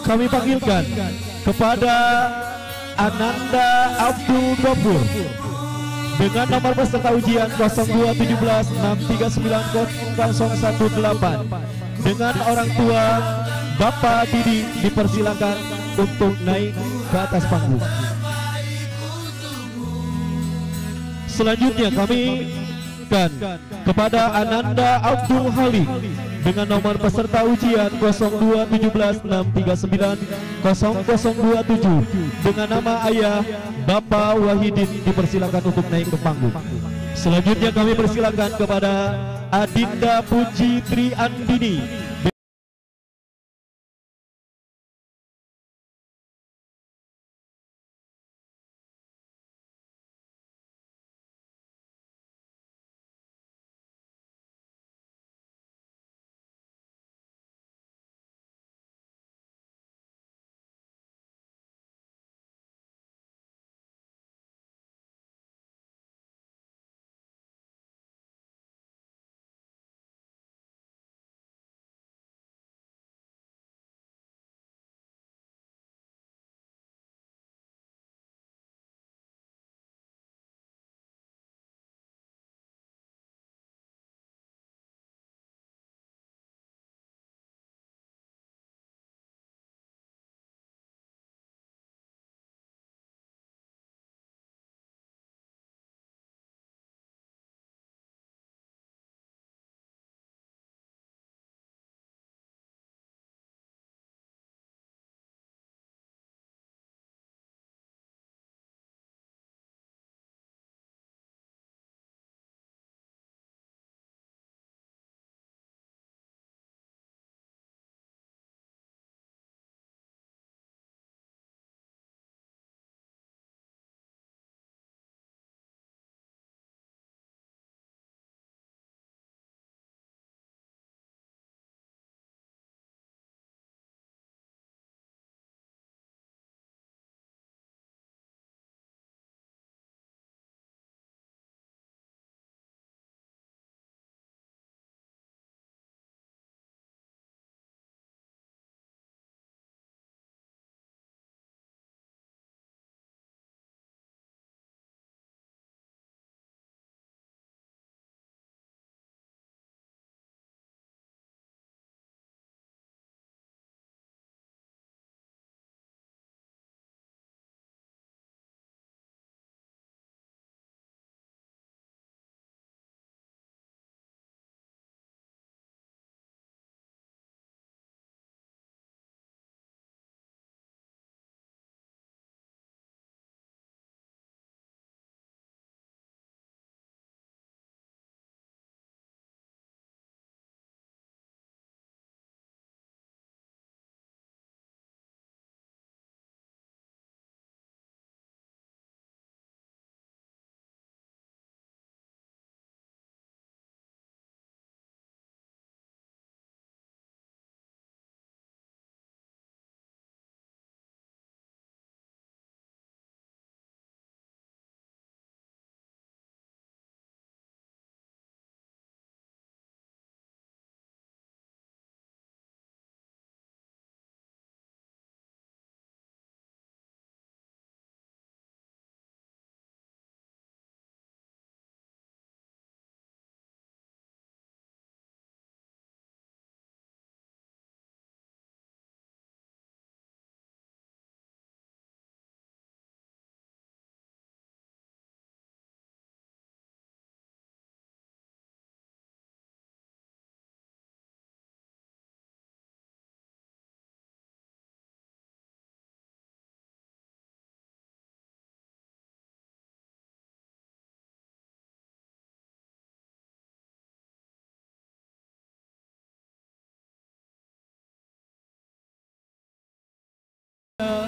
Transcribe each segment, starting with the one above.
kami panggilkan kepada Ananda Abdul Ghafur dengan nomor peserta ujian 0217639018 dengan orang tua Bapak Didi dipersilakan untuk naik ke atas panggung. Selanjutnya kami kepada Ananda Abdul Halik dengan nomor peserta ujian 021763900027 dengan nama ayah Bapak Wahidin dipersilakan untuk naik ke panggung. Selanjutnya kami persilakan kepada Adinda Puji Tri Andini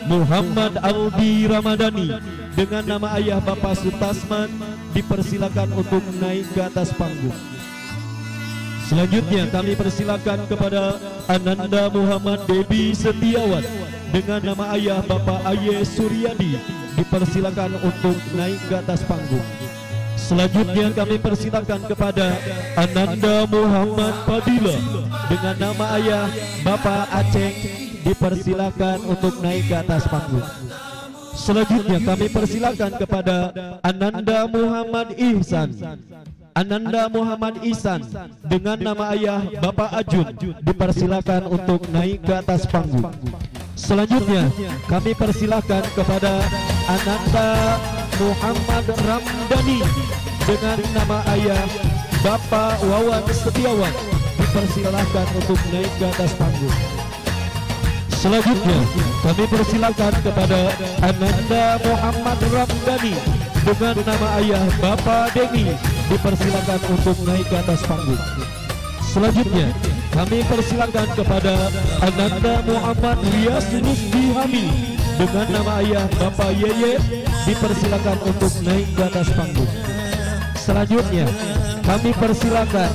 Muhammad Aldi Ramadhani dengan nama ayah Bapak Sutasman dipersilakan untuk naik ke atas panggung. Selanjutnya kami persilakan kepada Ananda Muhammad Debi Setiawan dengan nama ayah Bapak Aye Suryadi dipersilakan untuk naik ke atas panggung. Selanjutnya kami persilakan kepada Ananda Muhammad Fadila dengan nama ayah Bapak Aceh, dipersilakan untuk naik ke atas panggung. Selanjutnya kami persilakan kepada Ananda Muhammad Ihsan. Ananda Muhammad Ihsan dengan nama ayah Bapak Ajun, dipersilakan untuk naik ke atas panggung. Selanjutnya kami persilakan kepada Ananda Muhammad Ramdhani dengan nama ayah Bapak Wawan Setiawan, dipersilakan untuk naik ke atas panggung. Selanjutnya kami persilakan kepada Ananda Muhammad Ramdhani dengan nama ayah Bapak Denny, dipersilakan untuk naik ke atas panggung. Selanjutnya kami persilakan kepada Ananda Muhammad Rias Rusdi Hamid dengan nama ayah Bapak Yeye, dipersilakan untuk naik ke atas panggung. Selanjutnya kami persilakan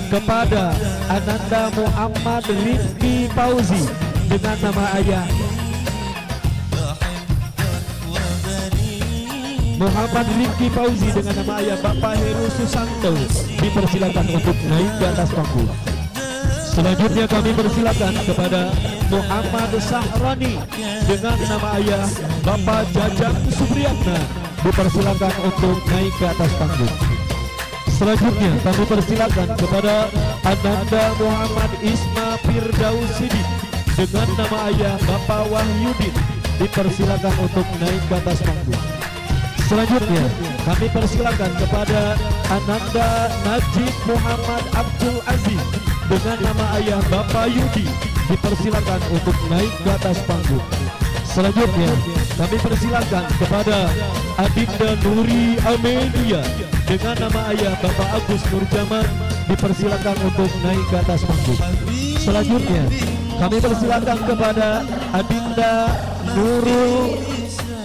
kepada Ananda Muhammad Rifki Fauzi dengan nama ayah Muhammad Rifki Fauzi dengan nama ayah Bapak Heru Susanto, dipersilakan untuk naik ke atas panggung. Selanjutnya kami persilakan kepada Muhammad Sahrani dengan nama ayah Bapak Jajang Supriyatna, dipersilakan untuk naik ke atas panggung. Selanjutnya kami persilakan kepada Ananda Muhammad Isma Firdausidi dengan nama ayah Bapak Wahyudin, dipersilakan untuk naik ke atas panggung. Selanjutnya kami persilakan kepada Ananda Najib Muhammad Abdul Aziz dengan nama ayah Bapak Yudi, dipersilakan untuk naik ke atas panggung. Selanjutnya kami persilakan kepada Adinda Nuri Amelia dengan nama ayah Bapak Agus Nurjaman, dipersilakan untuk naik ke atas panggung. Selanjutnya kami persilakan kepada Adinda Nurul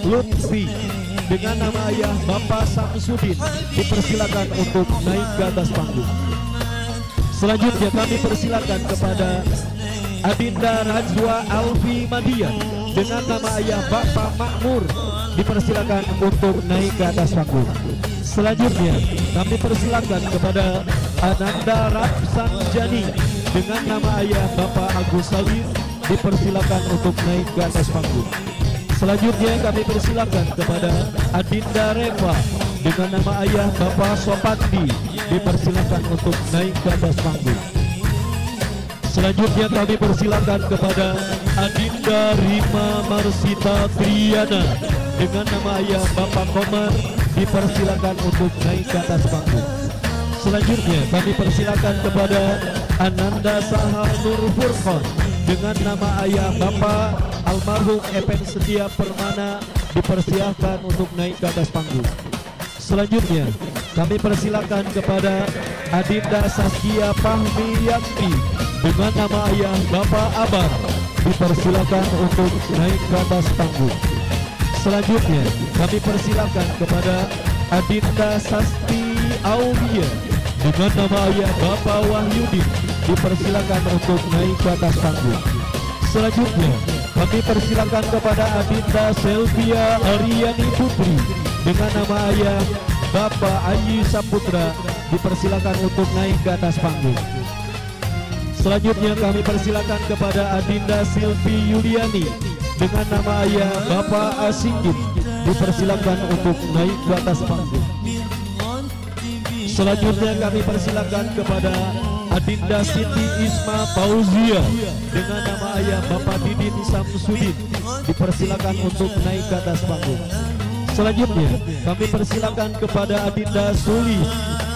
Lutfi dengan nama ayah Bapak Samsudin, dipersilakan untuk naik ke atas panggung. Selanjutnya kami persilakan kepada Adinda Rajwa Alfi Madia dengan nama ayah Bapak Makmur, dipersilakan untuk naik ke atas panggung. Selanjutnya kami persilakan kepada Ananda Rapsan Jani dengan nama ayah Bapak Agus Salim, dipersilakan untuk naik ke atas panggung. Selanjutnya kami persilakan kepada Adinda Reva dengan nama ayah Bapak Sopandi, dipersilakan untuk naik ke atas panggung. Selanjutnya kami persilakan kepada Adinda Rima Marsita Triana dengan nama ayah Bapak Komar, dipersilakan untuk naik ke atas panggung. Selanjutnya kami persilakan kepada Ananda Sahar Nur Furqan dengan nama ayah Bapak almarhum Epen Setia Permana, dipersilakan untuk naik ke atas panggung. Selanjutnya kami persilakan kepada Adinda Saskia Fahmi Yanti dengan nama ayah Bapak Abar, dipersilakan untuk naik ke atas panggung. Selanjutnya kami persilakan kepada Adinda Sasti Aulia dengan nama ayah Bapak Wahyudin, dipersilakan untuk naik ke atas panggung. Selanjutnya kami persilakan kepada Adinda Selvia Ariani Putri dengan nama ayah Bapak Ayi Saputra, dipersilakan untuk naik ke atas panggung. Selanjutnya kami persilakan kepada Adinda Silvi Yuliani dengan nama ayah Bapak Asinggit, dipersilakan untuk naik ke atas panggung. Selanjutnya kami persilakan kepada Adinda Siti Isma Fauzia dengan nama ayah Bapak Didin Samsudin, dipersilakan untuk naik ke atas panggung. Selanjutnya kami persilakan kepada Adinda Sulis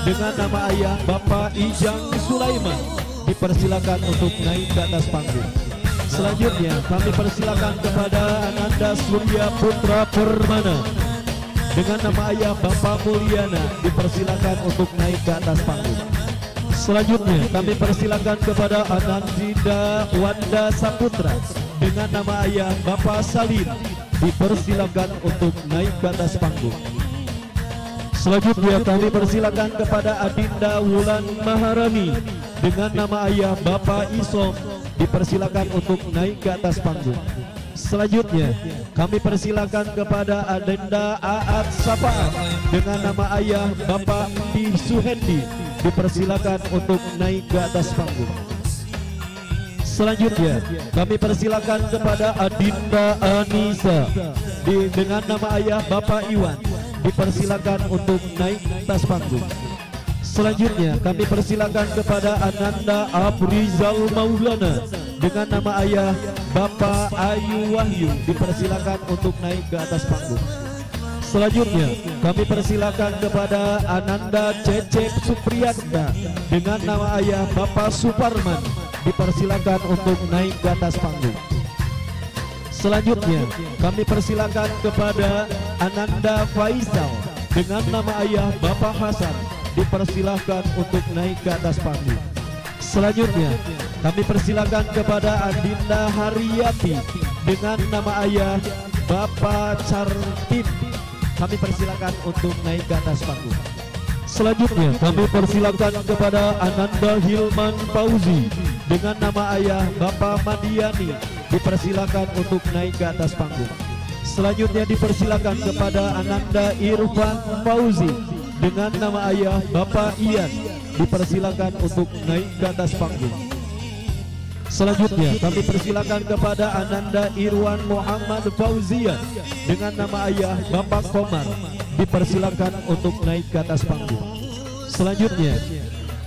dengan nama ayah Bapak Ijang Sulaiman, dipersilakan untuk naik ke atas panggung. Selanjutnya kami persilakan kepada Ananda Surya Putra Permana dengan nama ayah Bapak Mulyana, dipersilakan untuk naik ke atas panggung. Selanjutnya kami persilakan kepada Anandita Wanda Saputra dengan nama ayah Bapak Salim, dipersilakan untuk naik ke atas panggung. Selanjutnya kami persilakan kepada Adinda Wulan Maharani dengan nama ayah Bapak Isom, dipersilakan untuk naik ke atas panggung. Selanjutnya kami persilakan kepada Adenda Aat Sapaat dengan nama ayah Bapak Di Suhendi, dipersilakan untuk naik ke atas panggung. Selanjutnya kami persilakan kepada Adinda Anissa dengan nama ayah Bapak Iwan, dipersilakan untuk naik ke atas panggung. Selanjutnya kami persilakan kepada Ananda Abrizal Maulana dengan nama ayah Bapak Ayu Wahyu, dipersilakan untuk naik ke atas panggung. Selanjutnya kami persilakan kepada Ananda Cecep Supriyatna dengan nama ayah Bapak Suparman, dipersilakan untuk naik ke atas panggung. Selanjutnya kami persilakan kepada Ananda Faisal dengan nama ayah Bapak Hasan, dipersilakan untuk naik ke atas panggung. Selanjutnya kami persilakan kepada Adinda Haryati dengan nama ayah Bapak Cartip, kami persilakan untuk naik ke atas panggung. Selanjutnya kami persilakan kepada Ananda Hilman Fauzi dengan nama ayah Bapak Madiani, dipersilakan untuk naik ke atas panggung. Selanjutnya dipersilakan kepada Ananda Irfan Fauzi dengan nama ayah Bapak Ian, dipersilakan untuk naik ke atas panggung. Selanjutnya kami persilakan kepada Ananda Irwan Muhammad Fauzia dengan nama ayah Bapak Komar, dipersilakan untuk naik ke atas panggung. Selanjutnya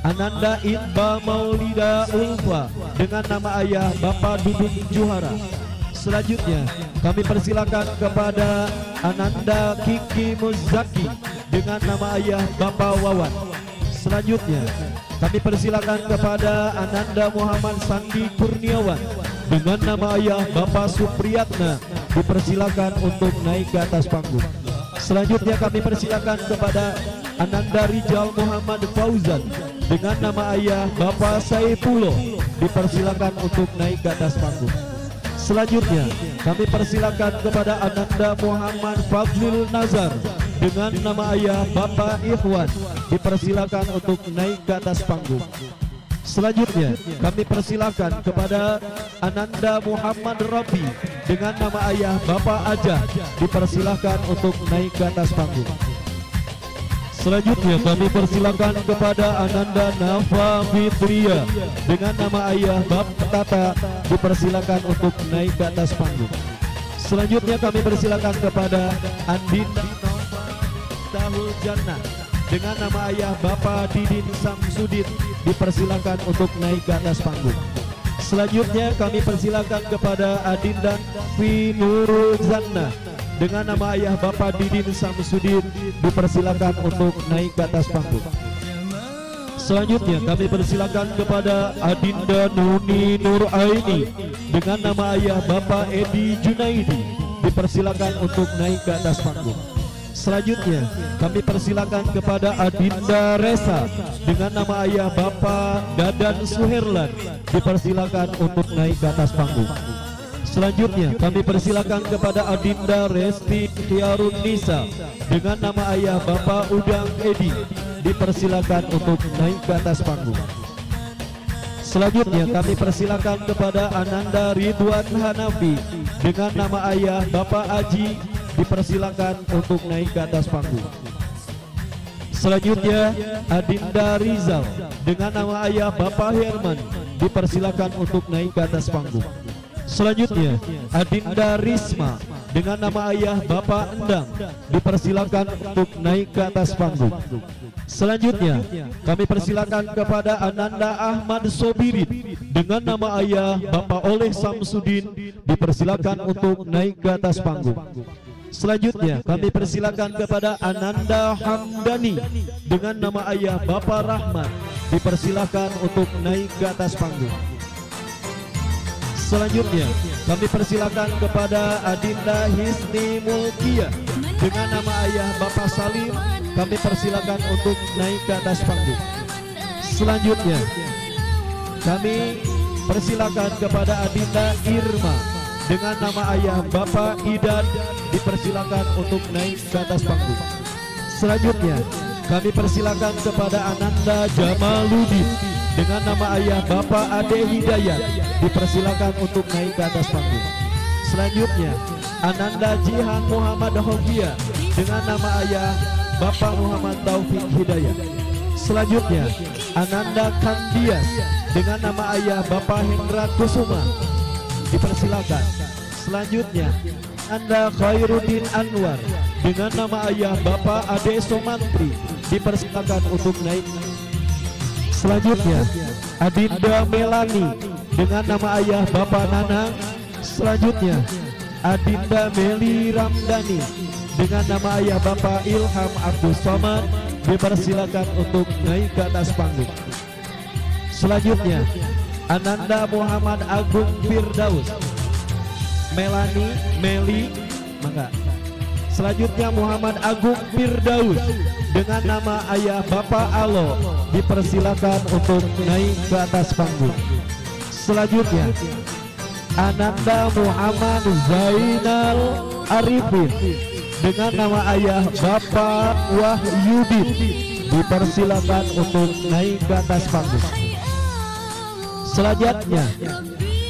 Ananda Iqbal Maulida Ulfa dengan nama ayah Bapak Dudung Juhara. Selanjutnya kami persilakan kepada Ananda Kiki Muzaki dengan nama ayah Bapak Wawan. Selanjutnya kami persilakan kepada Ananda Muhammad Sandi Kurniawan dengan nama ayah Bapak Supriyatna, dipersilakan untuk naik ke atas panggung. Selanjutnya kami persilakan kepada Ananda Rijal Muhammad Fauzan dengan nama ayah Bapak Saifullah, dipersilakan untuk naik ke atas panggung. Selanjutnya kami persilakan kepada Ananda Muhammad Fadlil Nazar dengan nama ayah Bapak Ikhwan, dipersilakan untuk naik ke atas panggung. Selanjutnya kami persilakan kepada Ananda Muhammad Rabi dengan nama ayah Bapak Ajah, dipersilakan untuk naik ke atas panggung. Selanjutnya kami persilakan kepada Ananda Nafa Fitria dengan nama ayah Bapak Tata, dipersilakan untuk naik ke atas panggung. Selanjutnya kami persilakan kepada Andin Tahul Jannah dengan nama ayah Bapak Didin Samsudin, dipersilakan untuk naik ke atas panggung. Selanjutnya kami persilakan kepada Adinda Finurul Zanna dengan nama ayah Bapak Didin Samsudin, dipersilakan untuk naik ke atas panggung. Selanjutnya kami persilakan kepada Adinda Nuni Nur Aini dengan nama ayah Bapak Edi Junaidi, dipersilakan untuk naik ke atas panggung. Selanjutnya kami persilakan kepada Adinda Resa dengan nama ayah Bapak Dadan Suherlan, dipersilakan untuk naik ke atas panggung. Selanjutnya kami persilakan kepada Adinda Resti Tiarun Nisa dengan nama ayah Bapak Udang Edi, dipersilakan untuk naik ke atas panggung. Selanjutnya kami persilakan kepada Ananda Ridwan Hanafi dengan nama ayah Bapak Aji, dipersilakan untuk naik ke atas panggung. Selanjutnya Adinda Rizal dengan nama ayah Bapak Herman, dipersilakan untuk naik ke atas panggung. Selanjutnya Adinda Risma dengan nama ayah Bapak Endang, dipersilakan untuk naik ke atas panggung. Selanjutnya kami persilakan kepada Ananda Ahmad Sobirin dengan nama ayah Bapak Oleh Samsudin, dipersilakan untuk naik ke atas panggung. Selanjutnya kami persilakan kepada Ananda Hamdani dengan nama ayah Bapak Rahmat, dipersilakan untuk naik ke atas panggung. Selanjutnya kami persilakan kepada Adinda Hisni Mulkia dengan nama ayah Bapak Salim, kami persilakan untuk naik ke atas panggung. Selanjutnya kami persilakan kepada Adinda Irma dengan nama ayah Bapak Idan, dipersilakan untuk naik ke atas panggung. Selanjutnya kami persilakan kepada Ananda Jamaluddin dengan nama ayah Bapak Ade Hidayat, dipersilakan untuk naik ke atas panggung. Selanjutnya Ananda Jihan Muhammad Hogia dengan nama ayah Bapak Muhammad Taufik Hidayat. Selanjutnya Ananda Kandias dengan nama ayah Bapak Hendra Kusuma, dipersilakan. Selanjutnya Anda Khairuddin Anwar dengan nama ayah Bapak Ade Somantri, dipersilakan untuk naik. Selanjutnya Adinda Melani dengan nama ayah Bapak Nanang. Selanjutnya Adinda Meli Ramdhani dengan nama ayah Bapak Ilham Abdul Somad, dipersilakan untuk naik ke atas panggung. Selanjutnya Ananda Muhammad Agung Firdaus, Melani Meli mangga. Selanjutnya Muhammad Agung Firdaus dengan nama ayah Bapak Alo, dipersilakan untuk naik ke atas panggung. Selanjutnya Ananda Muhammad Zainal Arifin dengan nama ayah Bapak Wahyudin, dipersilakan untuk naik ke atas panggung. Selanjutnya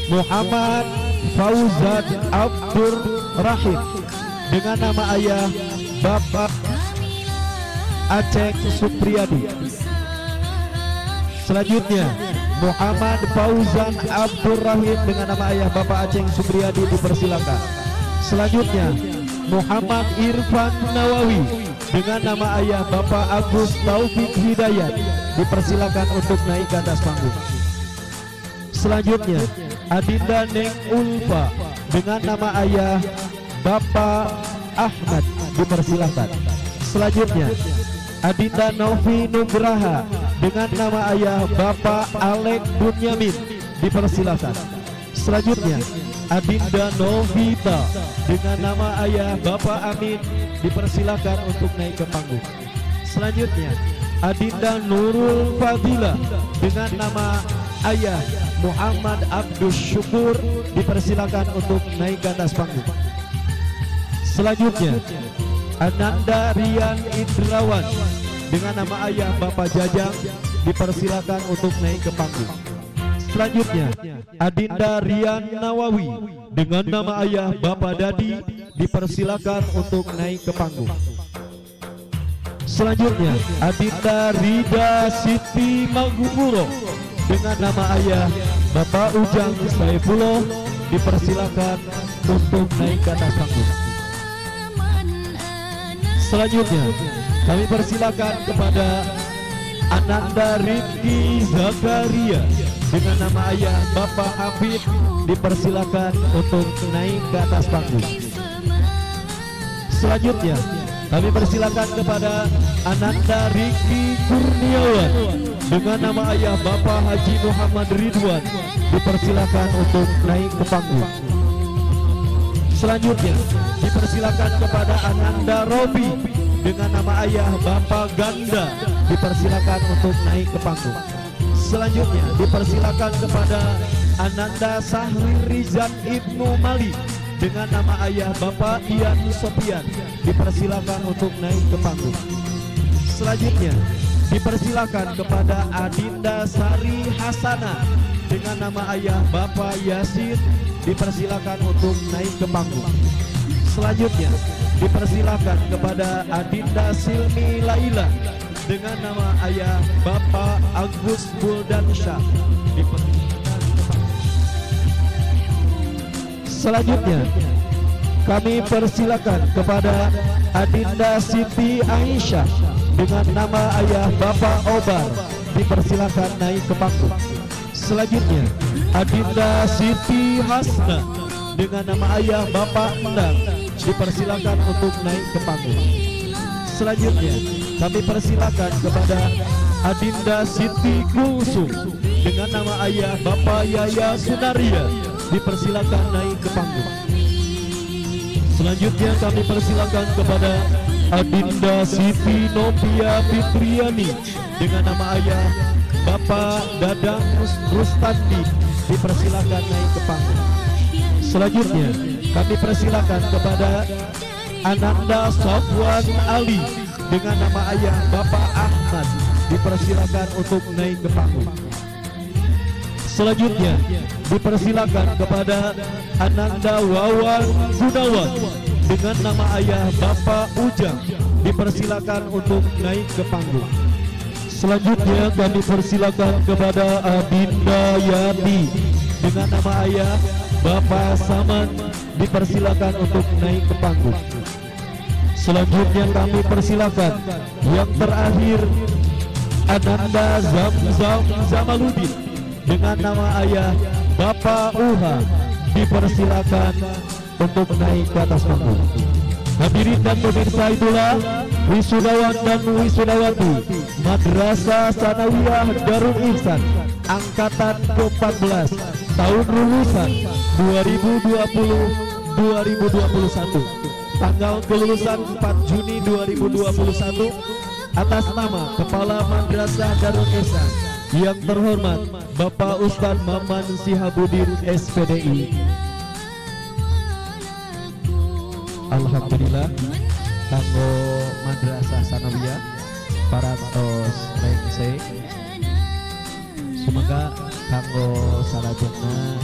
Muhammad Fauzan Abdur Rahim dengan nama ayah Bapak Aceh Supriyadi. Selanjutnya Muhammad Fauzan Abdur Rahim dengan nama ayah Bapak Aceh Supriyadi, dipersilakan. Selanjutnya Muhammad Irfan Nawawi dengan nama ayah Bapak Agus Taufik Hidayat, dipersilakan untuk naik ke atas panggung. Selanjutnya Adinda Neng Ulfa dengan nama ayah Bapak Ahmad, dipersilakan. Selanjutnya Adinda Novi Nugraha dengan nama ayah Bapak Alek Bunyamin, dipersilakan. Selanjutnya Adinda Novita dengan nama ayah Bapak Amin, dipersilakan untuk naik ke panggung. Selanjutnya Adinda Nurul Fadila dengan nama ayah Muhammad Abdus Syukur, dipersilakan untuk naik ke atas panggung. Selanjutnya Ananda Rian Indrawan dengan nama ayah Bapak Jajang, dipersilakan untuk naik ke panggung. Selanjutnya Adinda Rian Nawawi dengan nama ayah Bapak Dadi, dipersilakan untuk naik ke panggung. Selanjutnya Adinda Rida Siti Magumuro dengan nama ayah Bapak Ujang Saifullah, dipersilakan untuk naik ke atas panggung. Selanjutnya kami persilakan kepada Ananda Rifki Zakaria dengan nama ayah Bapak Hafid, dipersilakan untuk naik ke atas panggung. Selanjutnya kami persilakan kepada Ananda Rifki Kurniawan dengan nama ayah Bapak Haji Muhammad Ridwan, dipersilakan untuk naik ke panggung. Selanjutnya dipersilakan kepada Ananda Robi dengan nama ayah Bapak Ganda, dipersilakan untuk naik ke panggung. Selanjutnya dipersilakan kepada Ananda Sahri Rizan Ibnu Mali dengan nama ayah Bapak Ian Sopian, dipersilakan untuk naik ke panggung. Selanjutnya dipersilakan kepada Adinda Sari Hasana dengan nama ayah Bapak Yasin, dipersilakan untuk naik ke panggung. Selanjutnya dipersilakan kepada Adinda Silmi Laila dengan nama ayah Bapak Agus Buldansyah, dipersilakan ke panggung. Selanjutnya kami persilakan kepada Adinda Siti Aisyah dengan nama ayah Bapak Obar, dipersilakan naik ke panggung. Selanjutnya Adinda Siti Hasna dengan nama ayah Bapak Endang, dipersilakan untuk naik ke panggung. Selanjutnya kami persilakan kepada Adinda Siti Kulsum dengan nama ayah Bapak Yaya Sunaria, dipersilakan naik ke panggung. Selanjutnya kami persilakan kepada Adinda Siti Novia Fitriani dengan nama ayah Bapak Dadang Rustandi, dipersilakan naik ke panggung. Selanjutnya kami persilakan kepada Ananda Safwan Ali dengan nama ayah Bapak Ahmad, dipersilakan untuk naik ke panggung. Selanjutnya dipersilakan kepada Ananda Wawan Gunawan dengan nama ayah Bapak Ujang, dipersilakan untuk naik ke panggung. Selanjutnya kami persilakan kepada Adinda Yati dengan nama ayah Bapak Saman, dipersilakan untuk naik ke panggung. Selanjutnya kami persilakan yang terakhir Ananda Zamzam Zamaludin dengan nama ayah Bapak Uha, dipersilakan untuk naik ke atas panggung. Hadirin dan pemirsa, itulah wisudawan dan wisudawati Madrasah Sanawiyah Darul Ihsan angkatan ke-14 tahun lulusan 2020-2021, tanggal kelulusan 4 Juni 2021, atas nama Kepala Madrasah Darul Ihsan yang terhormat Bapak Ustadz Maman Sihabuddin SPDI. Alhamdulillah kanggo Madrasah Sanawiyah parantos rengse, semoga kanggo salajengna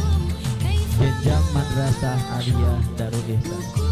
jenjang Madrasah Aliyah Darul Ihsan.